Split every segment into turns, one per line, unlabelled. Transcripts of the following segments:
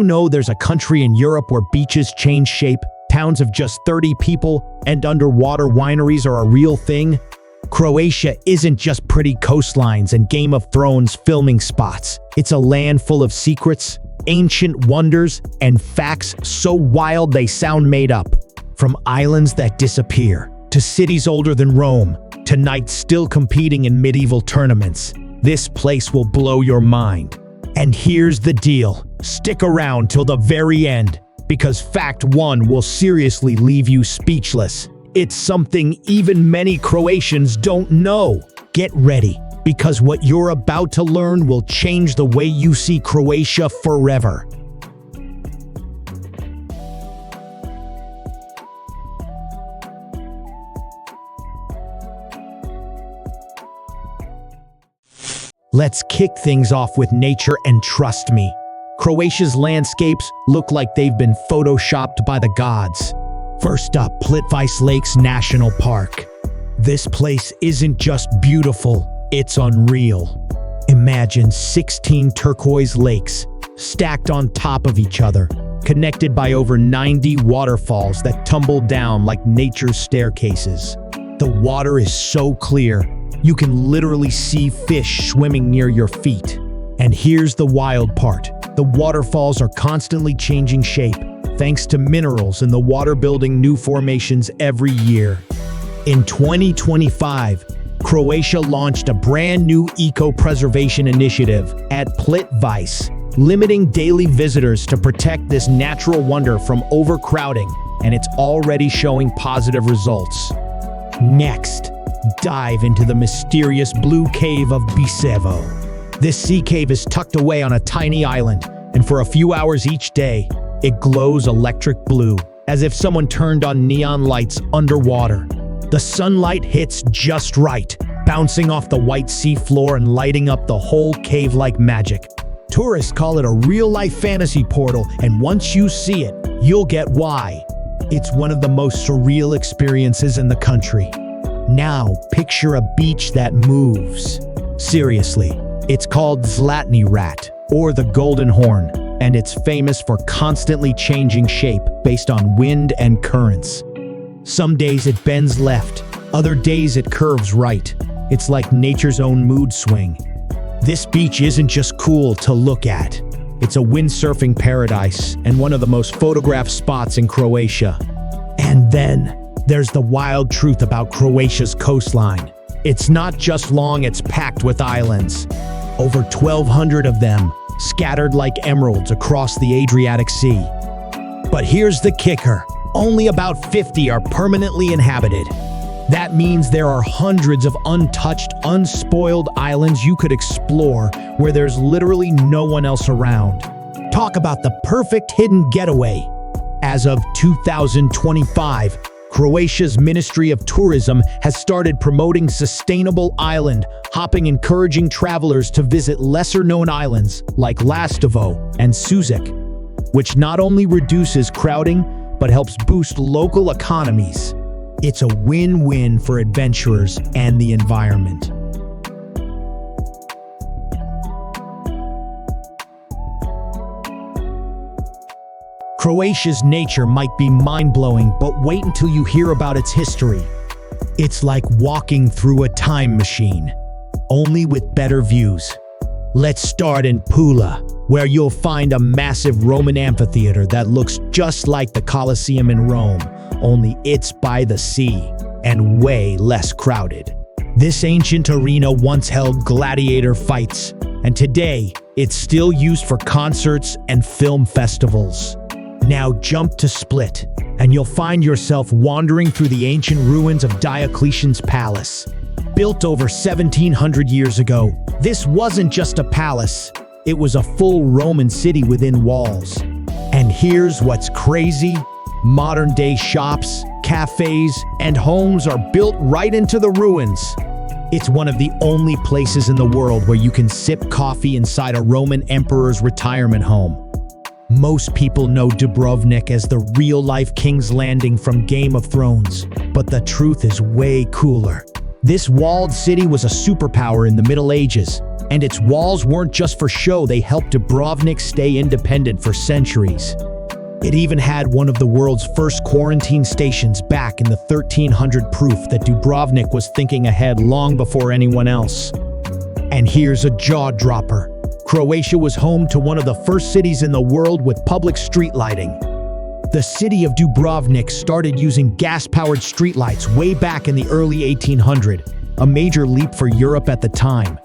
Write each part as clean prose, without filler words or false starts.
you know there's a country in Europe where beaches change shape, towns of just 30 people, and underwater wineries are a real thing? Croatia isn't just pretty coastlines and Game of Thrones filming spots. It's a land full of secrets, ancient wonders, and facts so wild they sound made up. From islands that disappear, to cities older than Rome, to knights still competing in medieval tournaments, this place will blow your mind. And here's the deal. Stick around till the very end, because fact one will seriously leave you speechless. It's something even many Croatians don't know. Get ready, because what you're about to learn will change the way you see Croatia forever. Let's kick things off with nature, and trust me, Croatia's landscapes look like they've been photoshopped by the gods. First up, Plitvice Lakes National Park. This place isn't just beautiful, it's unreal. Imagine 16 turquoise lakes stacked on top of each other, connected by over 90 waterfalls that tumble down like nature's staircases. The water is so clear, you can literally see fish swimming near your feet. And here's the wild part. The waterfalls are constantly changing shape, thanks to minerals in the water building new formations every year. In 2025, Croatia launched a brand new eco-preservation initiative at Plitvice, limiting daily visitors to protect this natural wonder from overcrowding, and it's already showing positive results. Next, dive into the mysterious blue cave of Bisevo. This sea cave is tucked away on a tiny island, and for a few hours each day, it glows electric blue, as if someone turned on neon lights underwater. The sunlight hits just right, bouncing off the white seafloor and lighting up the whole cave like magic. Tourists call it a real-life fantasy portal, and once you see it, you'll get why. It's one of the most surreal experiences in the country. Now, picture a beach that moves. Seriously, it's called Zlatni Rat, or the Golden Horn, and it's famous for constantly changing shape based on wind and currents. Some days it bends left, other days it curves right. It's like nature's own mood swing. This beach isn't just cool to look at. It's a windsurfing paradise and one of the most photographed spots in Croatia. And then there's the wild truth about Croatia's coastline. It's not just long, it's packed with islands. Over 1,200 of them, scattered like emeralds across the Adriatic Sea. But here's the kicker. Only about 50 are permanently inhabited. That means there are hundreds of untouched, unspoiled islands you could explore where there's literally no one else around. Talk about the perfect hidden getaway. As of 2025, Croatia's Ministry of Tourism has started promoting sustainable island hopping, encouraging travelers to visit lesser-known islands like Lastovo and Suzik, which not only reduces crowding, but helps boost local economies. It's a win-win for adventurers and the environment. Croatia's nature might be mind-blowing, but wait until you hear about its history. It's like walking through a time machine, only with better views. Let's start in Pula, where you'll find a massive Roman amphitheater that looks just like the Colosseum in Rome, only it's by the sea and way less crowded. This ancient arena once held gladiator fights, and today it's still used for concerts and film festivals. Now jump to Split, and you'll find yourself wandering through the ancient ruins of Diocletian's palace. Built over 1,700 years ago, this wasn't just a palace, it was a full Roman city within walls. And here's what's crazy. Modern-day shops, cafes, and homes are built right into the ruins. It's one of the only places in the world where you can sip coffee inside a Roman emperor's retirement home. Most people know Dubrovnik as the real-life King's Landing from Game of Thrones, but the truth is way cooler. This walled city was a superpower in the Middle Ages, And its walls weren't just for show, they helped Dubrovnik stay independent for centuries. It even had one of the world's first quarantine stations back in the 1300, proof that Dubrovnik was thinking ahead long before anyone else. And here's a jaw-dropper. Croatia was home to one of the first cities in the world with public street lighting. The city of Dubrovnik started using gas-powered streetlights way back in the early 1800s, a major leap for Europe at the time.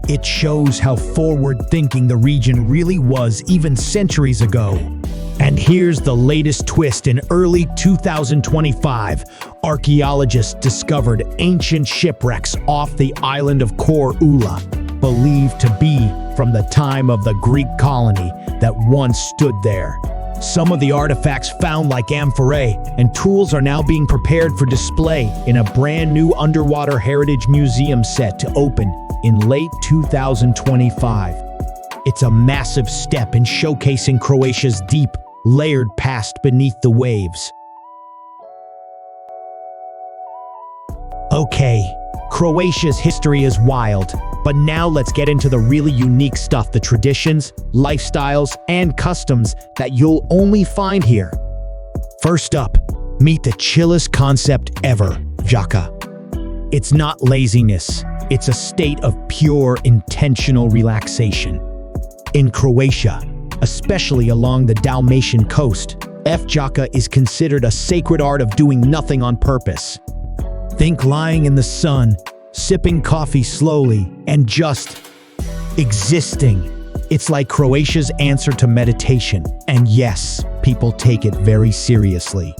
It shows how forward-thinking the region really was even centuries ago. And here's the latest twist. In early 2025, archaeologists discovered ancient shipwrecks off the island of Korula, believed to be from the time of the Greek colony that once stood there. Some of the artifacts found, like amphorae and tools, are now being prepared for display in a brand new underwater heritage museum set to open in late 2025. It's a massive step in showcasing Croatia's deep, layered past beneath the waves. Okay, Croatia's history is wild, but now let's get into the really unique stuff, the traditions, lifestyles, and customs that you'll only find here. First up, meet the chillest concept ever, junkie. It's not laziness, it's a state of pure, intentional relaxation. In Croatia, especially along the Dalmatian coast, junkie is considered a sacred art of doing nothing on purpose. Think lying in the sun, sipping coffee slowly, and just existing. It's like Croatia's answer to meditation. And yes, people take it very seriously.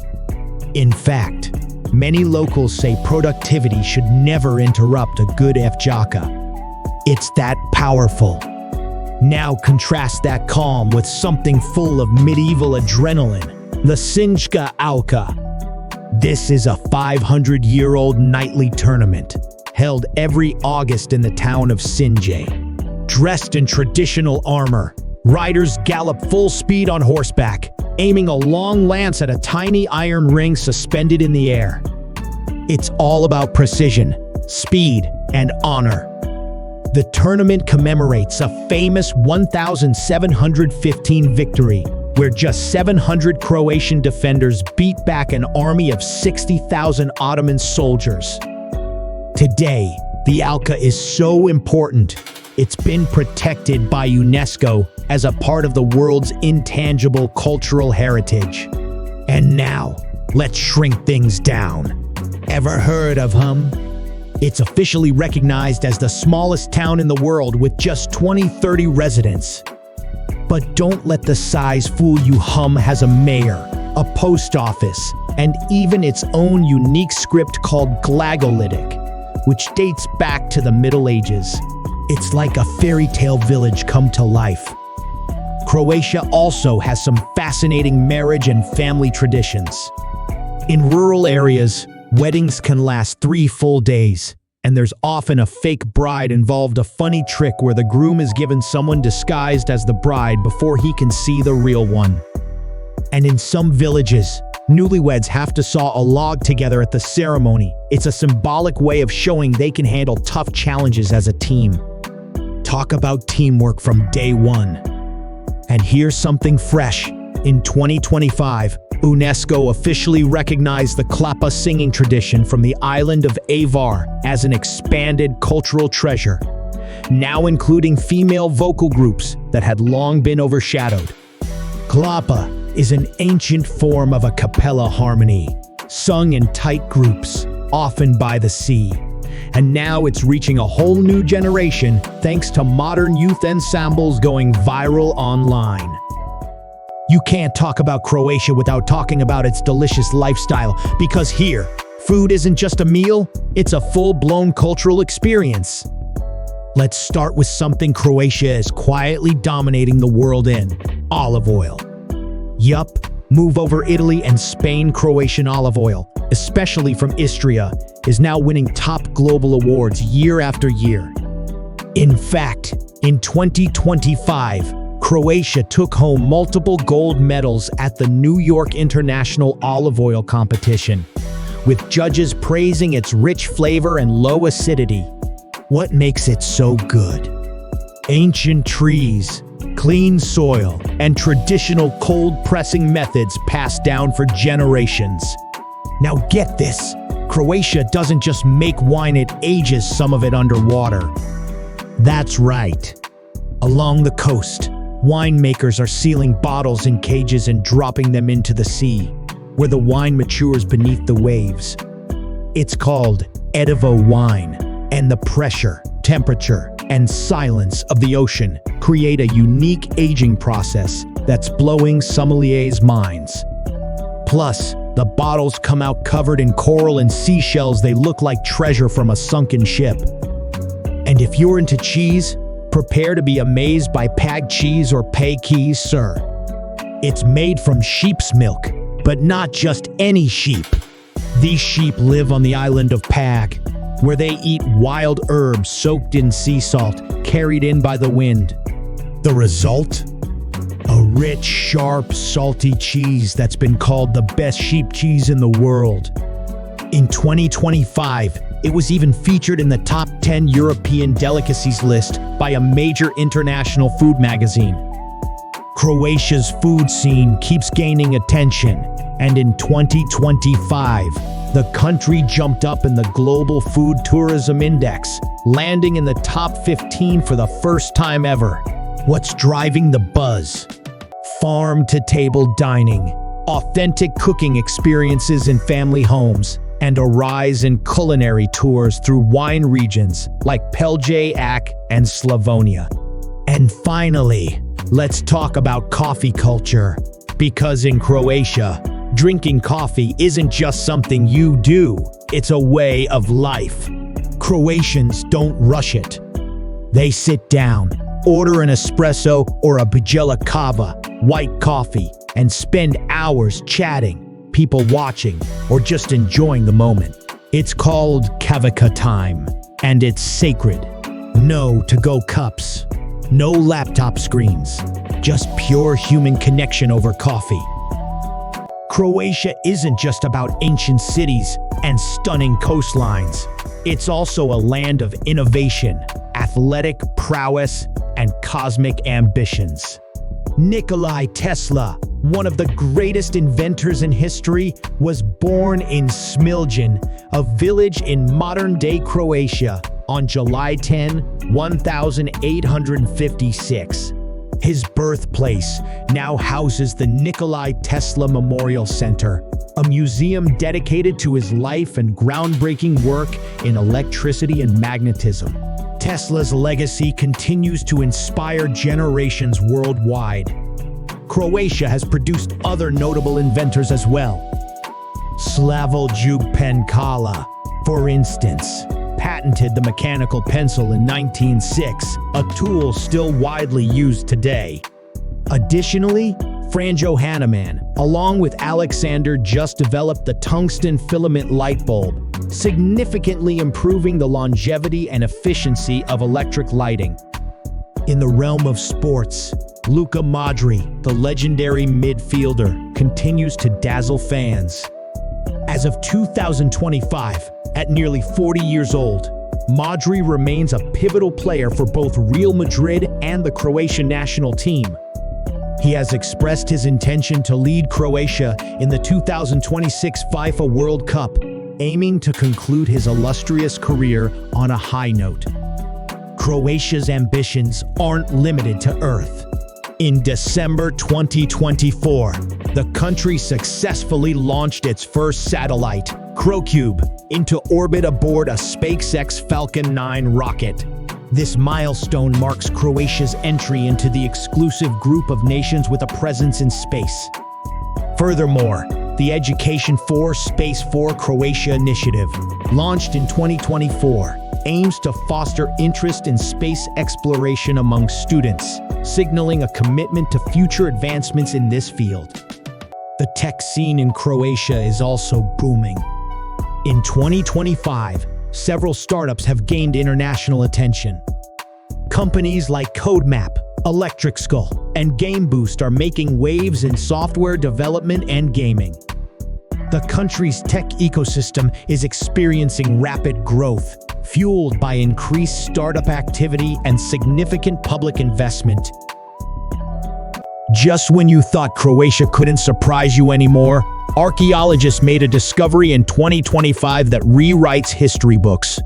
In fact, many locals say productivity should never interrupt a good junkie. It's that powerful. Now contrast that calm with something full of medieval adrenaline, the Sinjska Alka. This is a 500-year-old nightly tournament, held every August in the town of Sinj. Dressed in traditional armor, riders gallop full speed on horseback, aiming a long lance at a tiny iron ring suspended in the air. It's all about precision, speed, and honor. The tournament commemorates a famous 1715 victory, where just 700 Croatian defenders beat back an army of 60,000 Ottoman soldiers. Today, the Alka is so important, it's been protected by UNESCO as a part of the world's intangible cultural heritage. And now, let's shrink things down. Ever heard of It's officially recognized as the smallest town in the world with just 30 residents. But don't let the size fool you. Has a mayor, a post office, and even its own unique script called glagolitic, which dates back to the Middle Ages. It's like a fairy tale village come to life. Croatia also has some fascinating marriage and family traditions. In rural areas, weddings can last 3 full days, and there's often a fake bride involved, a funny trick where the groom is given someone disguised as the bride before he can see the real one. And in some villages, newlyweds have to saw a log together at the ceremony. It's a symbolic way of showing they can handle tough challenges as a team. Talk about teamwork from day one. And here's something fresh. In 2025, UNESCO officially recognized the klapa singing tradition from the island of Avar as an expanded cultural treasure, now including female vocal groups that had long been overshadowed. Klapa is an ancient form of a cappella harmony, sung in tight groups, often by the sea. And now it's reaching a whole new generation thanks to modern youth ensembles going viral online. You can't talk about Croatia without talking about its delicious lifestyle, because here, food isn't just a meal, it's a full-blown cultural experience. Let's start with something Croatia is quietly dominating the world in: olive oil. Yup, move over Italy and Spain. Croatian olive oil, especially from Istria, is now winning top global awards year after year. In fact, in 2025, Croatia took home multiple gold medals at the New York International Olive Oil Competition, with judges praising its rich flavor and low acidity. What makes it so good? Ancient trees, clean soil, and traditional cold pressing methods passed down for generations. Now get this, Croatia doesn't just make wine, it ages some of it underwater. That's right. Along the coast, winemakers are sealing bottles in cages and dropping them into the sea, where the wine matures beneath the waves. It's called Edevo wine, and the pressure, temperature, and silence of the ocean create a unique aging process that's blowing sommeliers' minds. Plus, the bottles come out covered in coral and seashells. They look like treasure from a sunken ship. And if you're into cheese, prepare to be amazed by Pag cheese or Pekis, sir. It's made from sheep's milk, but not just any sheep. These sheep live on the island of Pag, where they eat wild herbs soaked in sea salt, carried in by the wind. The result? A rich, sharp, salty cheese that's been called the best sheep cheese in the world. In 2025, it was even featured in the top 10 European delicacies list by a major international food magazine. Croatia's food scene keeps gaining attention, and in 2025, the country jumped up in the Global Food Tourism Index, landing in the top 15 for the first time ever. What's driving the buzz? Farm-to-table dining, authentic cooking experiences in family homes, and a rise in culinary tours through wine regions like Pelješac and Slavonia. And finally, let's talk about coffee culture. Because in Croatia, drinking coffee isn't just something you do, it's a way of life. Croatians don't rush it. They sit down, order an espresso or a bijela kava, white coffee, and spend hours chatting, people watching, or just enjoying the moment. It's called kavika time, and it's sacred. No to-go cups, no laptop screens, just pure human connection over coffee. Croatia isn't just about ancient cities and stunning coastlines. It's also a land of innovation, athletic prowess, and cosmic ambitions. Nikola Tesla, one of the greatest inventors in history, was born in Smiljan, a village in modern-day Croatia, on July 10, 1856. His birthplace now houses the Nikola Tesla Memorial Center, a museum dedicated to his life and groundbreaking work in electricity and magnetism. Tesla's legacy continues to inspire generations worldwide. Croatia has produced other notable inventors as well. Slavoj Penkala, for instance, patented the mechanical pencil in 1906, a tool still widely used today. Additionally, Franjo Hahnemann, along with Alexander, just developed the tungsten filament light bulb, significantly improving the longevity and efficiency of electric lighting. In the realm of sports, Luka Modric, the legendary midfielder, continues to dazzle fans. As of 2025, at nearly 40 years old, Modric remains a pivotal player for both Real Madrid and the Croatian national team. He has expressed his intention to lead Croatia in the 2026 FIFA World Cup, aiming to conclude his illustrious career on a high note. Croatia's ambitions aren't limited to Earth. In December 2024, the country successfully launched its first satellite, Crocube, into orbit aboard a SpaceX Falcon 9 rocket. This milestone marks Croatia's entry into the exclusive group of nations with a presence in space. Furthermore, the Education for Space for Croatia initiative, launched in 2024, aims to foster interest in space exploration among students, signaling a commitment to future advancements in this field. The tech scene in Croatia is also booming. In 2025, several startups have gained international attention. Companies like CodeMap, Electric Skull, and GameBoost are making waves in software development and gaming. The country's tech ecosystem is experiencing rapid growth, fueled by increased startup activity and significant public investment. Just when you thought Croatia couldn't surprise you anymore, archaeologists made a discovery in 2025 that rewrites history books.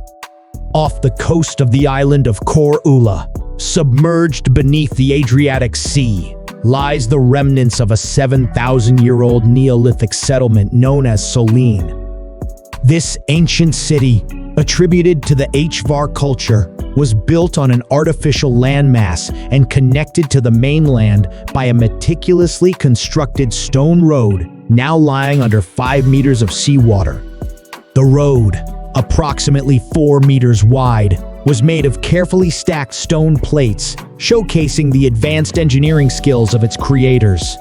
Off the coast of the island of Korčula, submerged beneath the Adriatic Sea, lies the remnants of a 7,000-year-old Neolithic settlement known as Solin. This ancient city, attributed to the Hvar culture, was built on an artificial landmass and connected to the mainland by a meticulously constructed stone road now lying under 5 meters of seawater. The road, approximately 4 meters wide, was made of carefully stacked stone plates, showcasing the advanced engineering skills of its creators.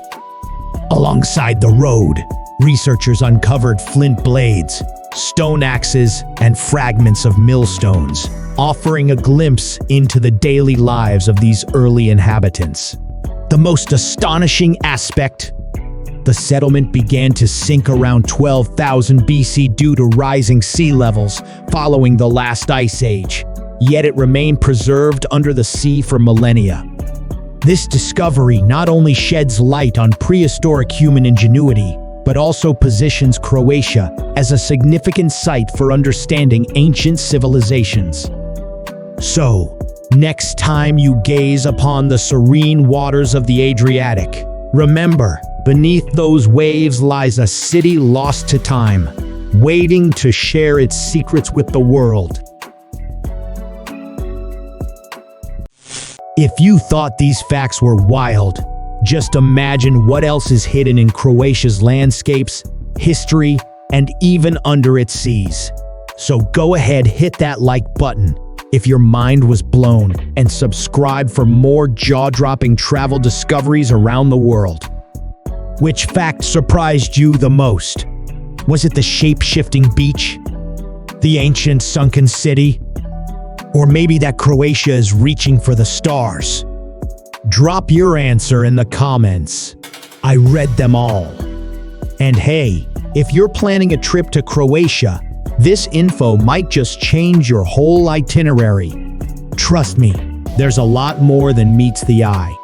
Alongside the road, researchers uncovered flint blades, stone axes, and fragments of millstones, offering a glimpse into the daily lives of these early inhabitants. The most astonishing aspect: the settlement began to sink around 12,000 BC due to rising sea levels following the last ice age, yet it remained preserved under the sea for millennia. This discovery not only sheds light on prehistoric human ingenuity, but also positions Croatia as a significant site for understanding ancient civilizations. So, next time you gaze upon the serene waters of the Adriatic, remember, beneath those waves lies a city lost to time, waiting to share its secrets with the world. If you thought these facts were wild, just imagine what else is hidden in Croatia's landscapes, history, and even under its seas. So go ahead, hit that like button if your mind was blown, and subscribe for more jaw-dropping travel discoveries around the world. Which fact surprised you the most? Was it the shape-shifting beach? The ancient sunken city? Or maybe that Croatia is reaching for the stars? Drop your answer in the comments. I read them all. And hey, if you're planning a trip to Croatia, this info might just change your whole itinerary. Trust me, there's a lot more than meets the eye.